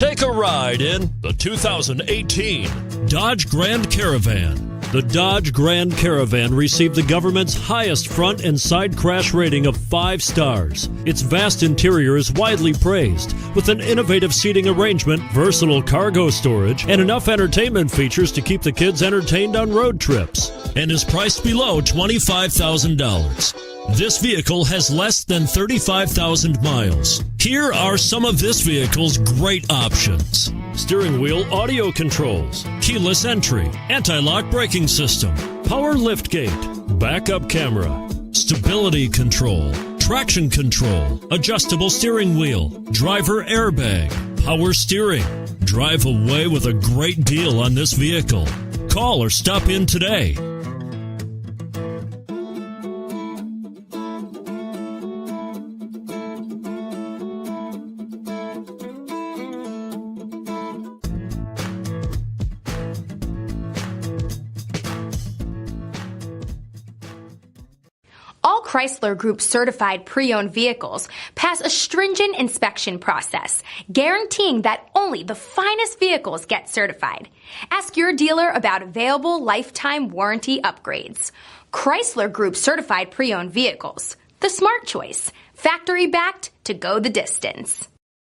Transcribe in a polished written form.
Take a ride in the 2018 Dodge Grand Caravan. The Dodge Grand Caravan received the government's highest front and side crash rating of 5 stars. Its vast interior is widely praised, with an innovative seating arrangement, versatile cargo storage, and enough entertainment features to keep the kids entertained on road trips, and is priced below $25,000. This vehicle has less than 35,000 miles. Here are some of this vehicle's great options: steering wheel audio controls, keyless entry, anti-lock braking system, power liftgate, backup camera, stability control, traction control, adjustable steering wheel, driver airbag, power steering. Drive away with a great deal on this vehicle. Call or stop in today. All Chrysler Group certified pre-owned vehicles pass a stringent inspection process, guaranteeing that only the finest vehicles get certified. Ask your dealer about available lifetime warranty upgrades. Chrysler Group certified pre-owned vehicles, the smart choice, factory backed to go the distance.